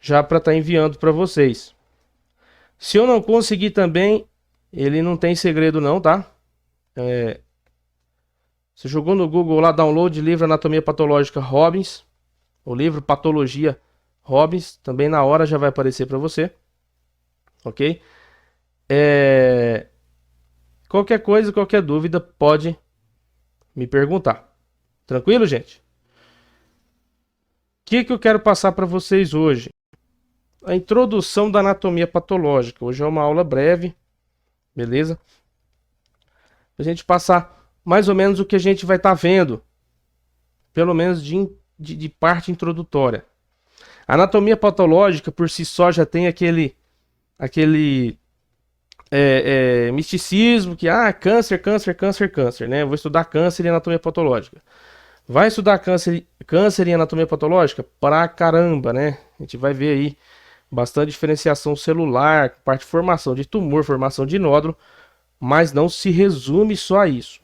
já para estar enviando para vocês. Se eu não conseguir também, ele não tem segredo não, tá? Você jogou no Google lá, download livro Anatomia Patológica Robbins, o livro Patologia Robbins, também na hora já vai aparecer para você, ok? Qualquer coisa, qualquer dúvida, pode me perguntar. Tranquilo, gente? O que eu quero passar para vocês hoje? A introdução da anatomia patológica. Hoje é uma aula breve, beleza? A gente passar mais ou menos o que a gente vai estar vendo, pelo menos de parte introdutória. A anatomia patológica por si só já tem aquele misticismo que câncer, né? Vou estudar câncer e anatomia patológica. Vai estudar câncer e anatomia patológica? Pra caramba, né? A gente vai ver aí bastante diferenciação celular, parte de formação de tumor, formação de nódulo, mas não se resume só a isso.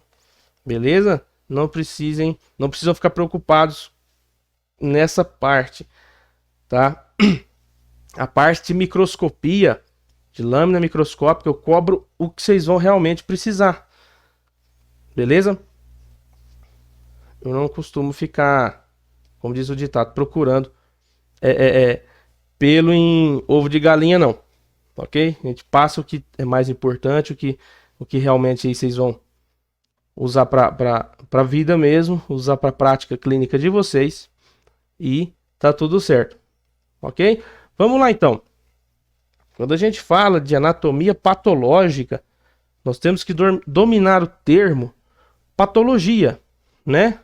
Beleza? Não precisam ficar preocupados nessa parte, tá? A parte de microscopia, de lâmina microscópica, eu cobro o que vocês vão realmente precisar. Beleza? Eu não costumo ficar, como diz o ditado, procurando pelo em ovo de galinha, não. Ok? A gente passa o que é mais importante, o que realmente aí vocês vão usar para a vida mesmo, usar para a prática clínica de vocês e tá tudo certo. Ok? Vamos lá então. Quando a gente fala de anatomia patológica, nós temos que dominar o termo patologia, né?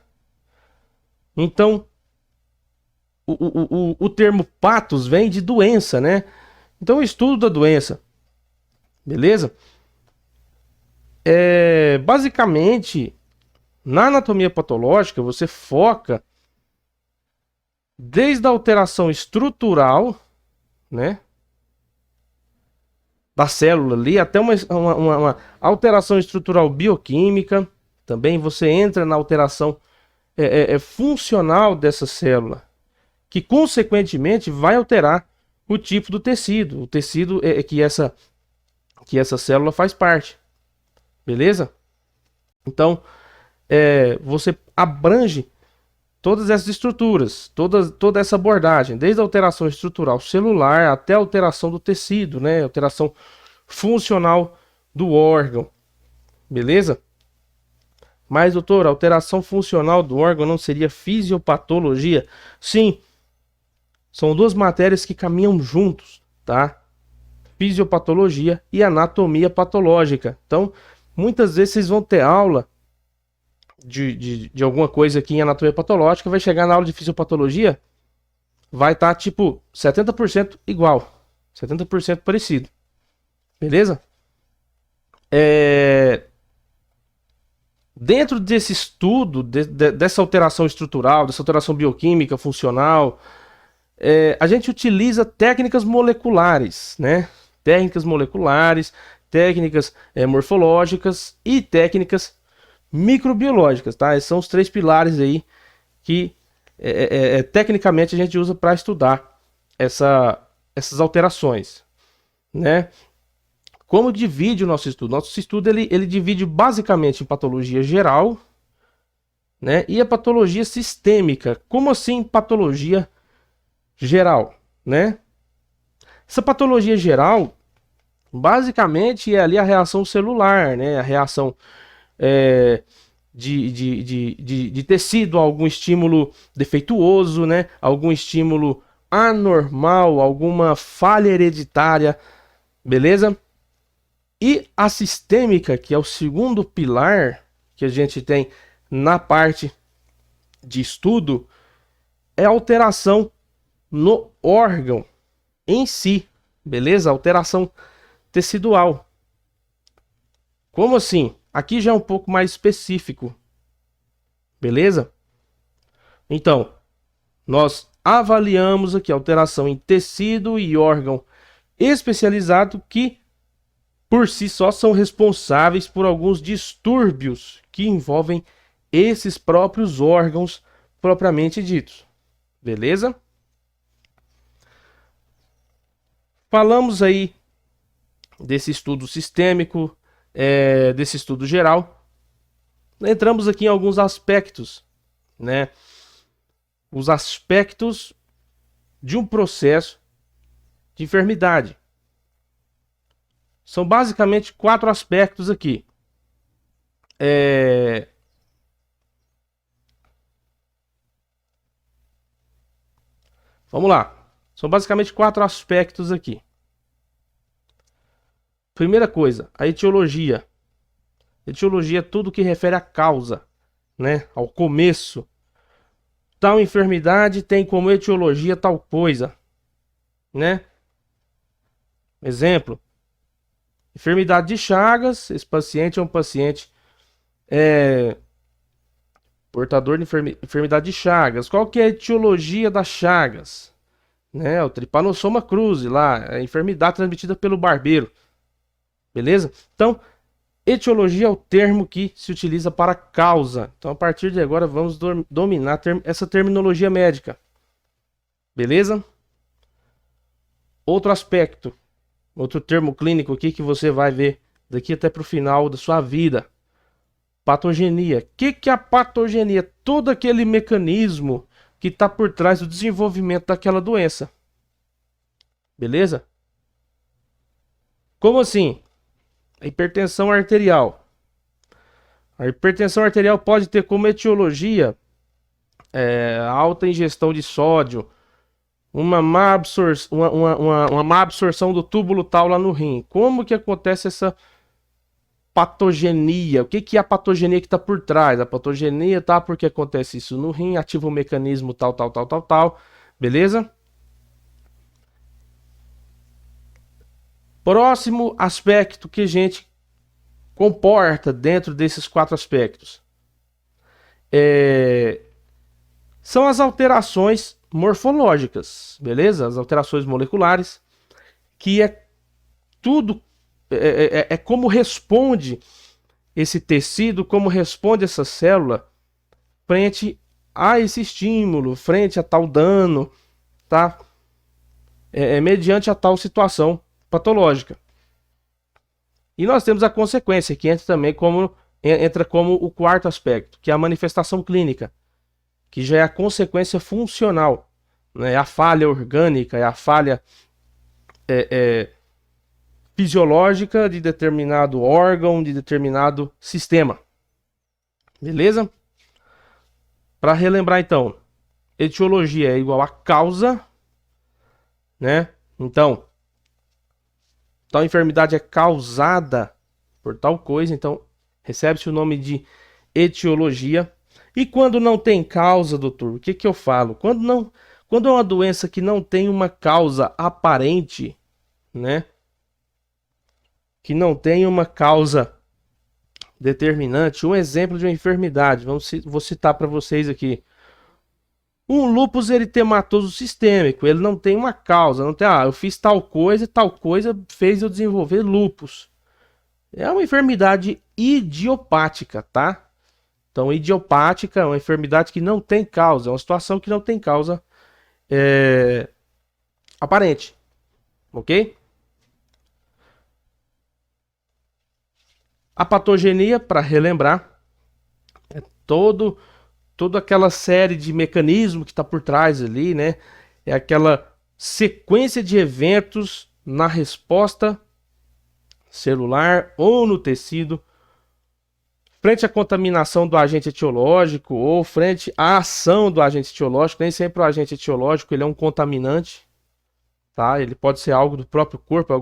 Então, o termo patos vem de doença, né? Então, o estudo da doença, beleza? Basicamente, na anatomia patológica, você foca desde a alteração estrutural, né? Da célula ali, até uma alteração estrutural bioquímica. Também você entra na alteração funcional dessa célula, que consequentemente vai alterar o tipo do tecido. O tecido que essa célula faz parte. Beleza? Então, você abrange todas essas estruturas, toda essa abordagem, desde a alteração estrutural celular até a alteração do tecido, né? Alteração funcional do órgão. Beleza? Mas, doutor, a alteração funcional do órgão não seria fisiopatologia? Sim, são duas matérias que caminham juntos, tá? Fisiopatologia e anatomia patológica. Então, muitas vezes vocês vão ter aula de alguma coisa aqui em anatomia patológica, vai chegar na aula de fisiopatologia, vai estar tipo 70% igual, 70% parecido. Beleza? Dentro desse estudo, dessa alteração estrutural, dessa alteração bioquímica, funcional, a gente utiliza técnicas moleculares, né? Técnicas moleculares, técnicas morfológicas e técnicas microbiológicas, tá? Esses são os três pilares aí que tecnicamente a gente usa para estudar essas alterações, né? Como divide o nosso estudo? Nosso estudo ele divide basicamente em patologia geral, né? E a patologia sistêmica. Como assim patologia geral, né? Essa patologia geral basicamente é ali a reação celular, né? A reação de tecido a algum estímulo defeituoso, né? Algum estímulo anormal, alguma falha hereditária, beleza? E a sistêmica, que é o segundo pilar que a gente tem na parte de estudo, é a alteração no órgão em si, beleza? Alteração tecidual. Como assim? Aqui já é um pouco mais específico, beleza? Então, nós avaliamos aqui a alteração em tecido e órgão especializado que, por si só, são responsáveis por alguns distúrbios que envolvem esses próprios órgãos propriamente ditos, beleza? Falamos aí desse estudo sistêmico, desse estudo geral. Entramos aqui em alguns aspectos, né? Os aspectos de um processo de enfermidade. São basicamente 4 aspectos aqui. Vamos lá. São basicamente 4 aspectos aqui. Primeira coisa, a etiologia. Etiologia é tudo que refere à causa, né? Ao começo. Tal enfermidade tem como etiologia tal coisa, né? Exemplo, enfermidade de Chagas. Esse paciente é um paciente portador de enfermidade de Chagas. Qual que é a etiologia das Chagas? Né? O Trypanosoma cruzi lá, a enfermidade transmitida pelo barbeiro. Beleza? Então, etiologia é o termo que se utiliza para causa. Então, a partir de agora, vamos dominar essa terminologia médica. Beleza? Outro aspecto, outro termo clínico aqui que você vai ver daqui até para o final da sua vida. Patogenia. O que é a patogenia? Todo aquele mecanismo que está por trás do desenvolvimento daquela doença. Beleza? Como assim? A hipertensão arterial. A hipertensão arterial pode ter como etiologia alta ingestão de sódio, uma má absorção do túbulo tal lá no rim. Como que acontece essa patogenia? O que é a patogenia que está por trás? A patogenia tá porque acontece isso no rim, ativa o mecanismo tal. Beleza? Próximo aspecto que a gente comporta dentro desses 4 aspectos são as alterações morfológicas, beleza? As alterações moleculares, que é tudo, como responde esse tecido, como responde essa célula frente a esse estímulo, frente a tal dano, tá? Mediante a tal situação patológica. E nós temos a consequência, que entra como o 4º aspecto, que é a manifestação clínica, que já é a consequência funcional, né? É a falha orgânica, é a falha fisiológica de determinado órgão, de determinado sistema. Beleza? Para relembrar então, etiologia é igual a causa, né? Então, tal enfermidade é causada por tal coisa, então recebe-se o nome de etiologia. E quando não tem causa, doutor, o que eu falo? Quando é uma doença que não tem uma causa aparente, né? Que não tem uma causa determinante. Um exemplo de uma enfermidade, vou citar para vocês aqui. Um lúpus eritematoso sistêmico, ele não tem uma causa, não tem, eu fiz tal coisa fez eu desenvolver lúpus. É uma enfermidade idiopática, tá? Então, idiopática é uma enfermidade que não tem causa, é uma situação que não tem causa aparente, ok? A patogenia, para relembrar, é toda aquela série de mecanismos que está por trás ali, né? É aquela sequência de eventos na resposta celular ou no tecido frente à contaminação do agente etiológico ou frente à ação do agente etiológico. Nem sempre o agente etiológico ele é um contaminante, tá? Ele pode ser algo do próprio corpo,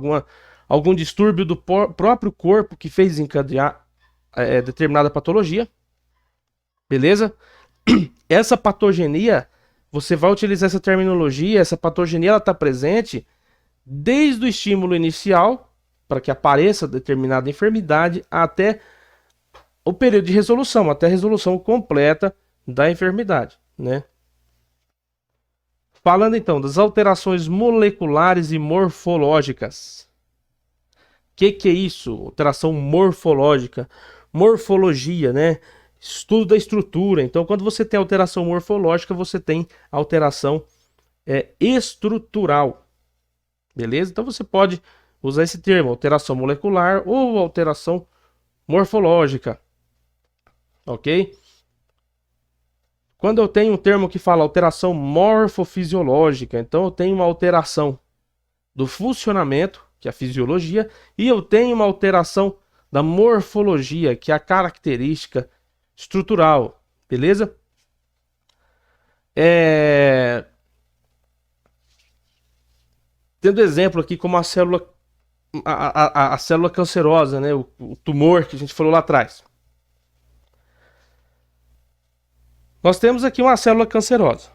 algum distúrbio do próprio corpo que fez desencadear determinada patologia. Beleza? Essa patogenia, você vai utilizar essa terminologia, essa patogenia ela está presente desde o estímulo inicial, para que apareça determinada enfermidade, até o período de resolução, até a resolução completa da enfermidade, né? Falando então das alterações moleculares e morfológicas. O que é isso? Alteração morfológica. Morfologia, né? Estudo da estrutura. Então, quando você tem alteração morfológica, você tem alteração estrutural. Beleza? Então você pode usar esse termo, alteração molecular ou alteração morfológica. Ok? Quando eu tenho um termo que fala alteração morfofisiológica, então eu tenho uma alteração do funcionamento, que é a fisiologia, e eu tenho uma alteração da morfologia, que é a característica estrutural. Beleza? Tendo exemplo aqui como a célula, a célula cancerosa, né? O tumor que a gente falou lá atrás. Nós temos aqui uma célula cancerosa,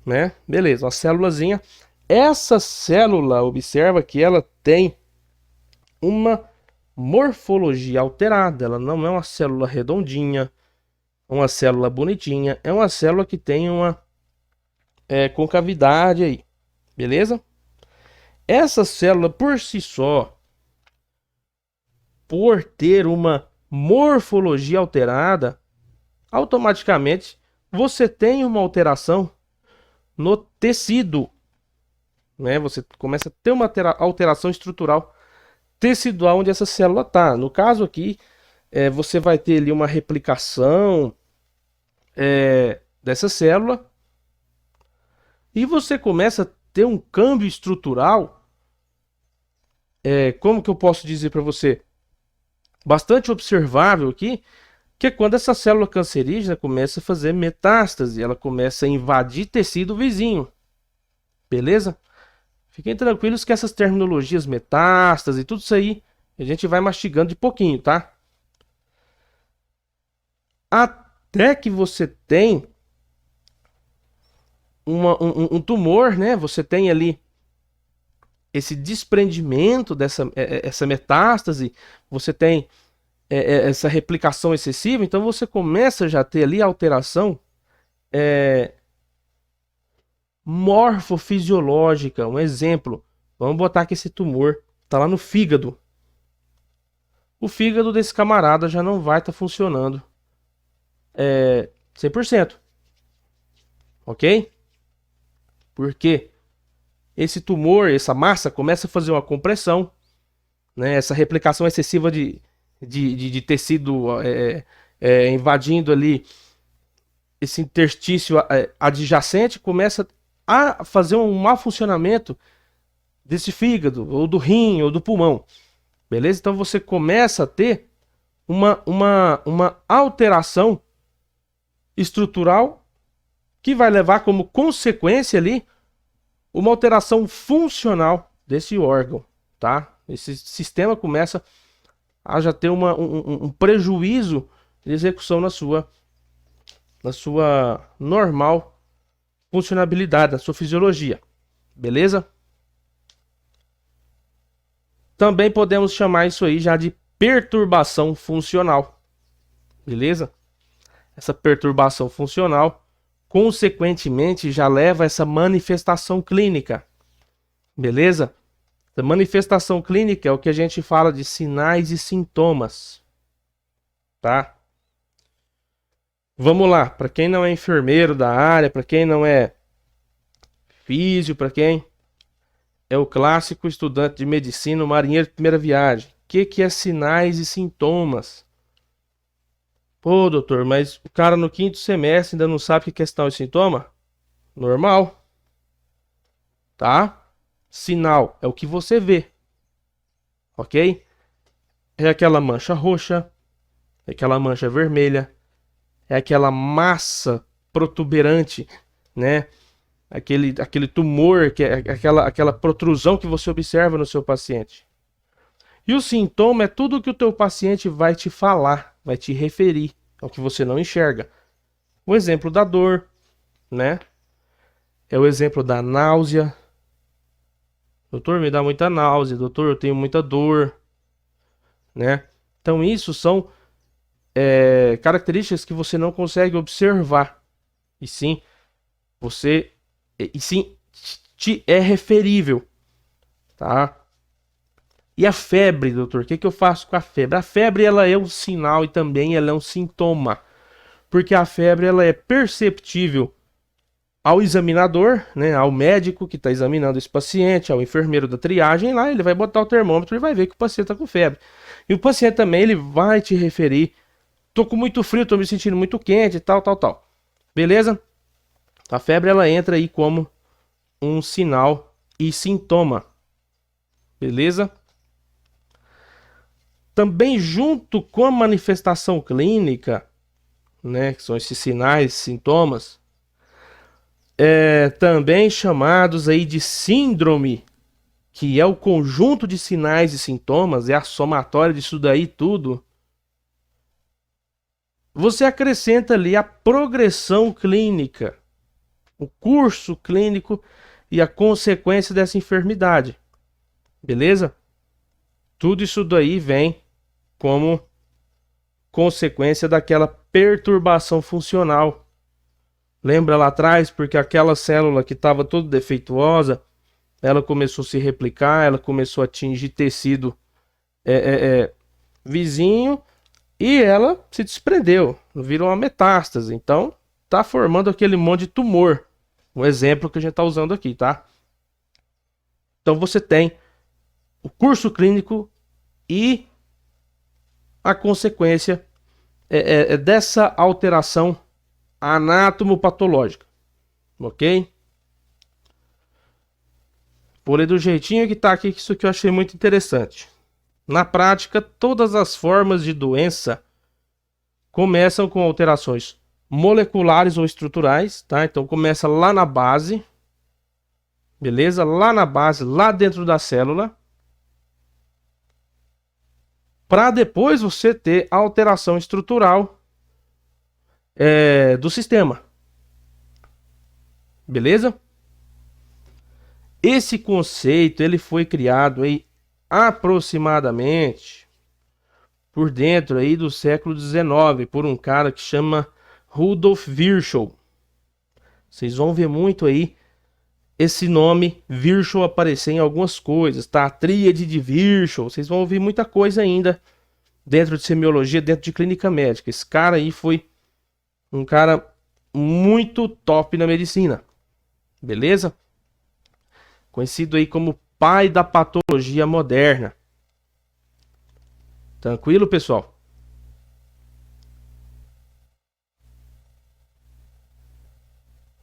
né? Beleza, uma célulazinha. Essa célula, observa que ela tem uma morfologia alterada. Ela não é uma célula redondinha, uma célula bonitinha. É uma célula que tem uma concavidade aí, beleza? Essa célula por si só, por ter uma morfologia alterada, automaticamente você tem uma alteração no tecido, né? Você começa a ter uma alteração estrutural tecidual onde essa célula está. No caso aqui, você vai ter ali uma replicação dessa célula e você começa a ter um câmbio estrutural. Como que eu posso dizer para você? Bastante observável aqui, que é quando essa célula cancerígena começa a fazer metástase, ela começa a invadir tecido vizinho. Beleza? Fiquem tranquilos que essas terminologias metástase e tudo isso aí, a gente vai mastigando de pouquinho, tá? Até que você tem um tumor, né? Você tem ali esse desprendimento dessa essa metástase, você tem essa replicação excessiva, então você começa já a ter ali alteração morfofisiológica. Um exemplo, vamos botar que esse tumor está lá no fígado. O fígado desse camarada já não vai estar funcionando 100%. Ok? Porque esse tumor, essa massa começa a fazer uma compressão, né? Essa replicação excessiva de tecido invadindo ali esse interstício adjacente, começa a fazer um mau funcionamento desse fígado, ou do rim, ou do pulmão. Beleza? Então você começa a ter uma alteração estrutural que vai levar como consequência ali uma alteração funcional desse órgão, tá? Esse sistema começa a já ter um prejuízo de execução na sua normal funcionabilidade, na sua fisiologia. Beleza? Também podemos chamar isso aí já de perturbação funcional. Beleza? Essa perturbação funcional, consequentemente, já leva a essa manifestação clínica. Beleza? A manifestação clínica é o que a gente fala de sinais e sintomas. Tá? Vamos lá, para quem não é enfermeiro da área, para quem não é físio, para quem é o clássico estudante de medicina, o marinheiro de primeira viagem. O que é sinais e sintomas? Pô, doutor, mas o cara no quinto semestre ainda não sabe o que é sinal e sintoma? Normal. Tá? Sinal é o que você vê. Ok? É aquela mancha roxa, é aquela mancha vermelha, é aquela massa protuberante, né? Aquele tumor, que é aquela protrusão que você observa no seu paciente. E o sintoma é tudo que o teu paciente vai te falar, vai te referir, ao que você não enxerga. O exemplo da dor, né? É o exemplo da náusea. Doutor, me dá muita náusea. Doutor, eu tenho muita dor, né? Então isso são características que você não consegue observar. E sim, te é referível, tá? E a febre, doutor? O que eu faço com a febre? A febre, ela é um sinal e também ela é um sintoma. Porque a febre, ela é perceptível ao examinador, né, ao médico que está examinando esse paciente, ao enfermeiro da triagem lá, ele vai botar o termômetro e vai ver que o paciente está com febre. E o paciente também ele vai te referir: tô com muito frio, tô me sentindo muito quente, tal, tal, tal. Beleza? A febre ela entra aí como um sinal e sintoma. Beleza? Também junto com a manifestação clínica, né, que são esses sinais, sintomas, também chamados aí de síndrome, que é o conjunto de sinais e sintomas, é a somatória disso daí tudo. Você acrescenta ali a progressão clínica, o curso clínico e a consequência dessa enfermidade. Beleza? Tudo isso daí vem como consequência daquela perturbação funcional. Lembra lá atrás? Porque aquela célula que estava toda defeituosa, ela começou a se replicar, ela começou a atingir tecido vizinho e ela se desprendeu, virou uma metástase. Então, tá formando aquele monte de tumor. Um exemplo que a gente está usando aqui, tá? Então você tem o curso clínico e a consequência dessa alteração anatomopatológica, ok? Vou ler do jeitinho que tá aqui, que isso aqui eu achei muito interessante. Na prática, todas as formas de doença começam com alterações moleculares ou estruturais, tá? Então começa lá na base, beleza? Lá na base, lá dentro da célula, para depois você ter a alteração estrutural do sistema, beleza? Esse conceito ele foi criado aí aproximadamente por dentro aí do século XIX por um cara que chama Rudolf Virchow. Vocês vão ver muito aí esse nome Virchow aparecer em algumas coisas, tá? A tríade de Virchow, vocês vão ouvir muita coisa ainda dentro de semiologia, dentro de clínica médica. Esse cara aí foi um cara muito top na medicina, beleza? Conhecido aí como pai da patologia moderna. Tranquilo, pessoal?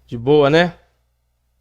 De boa, né?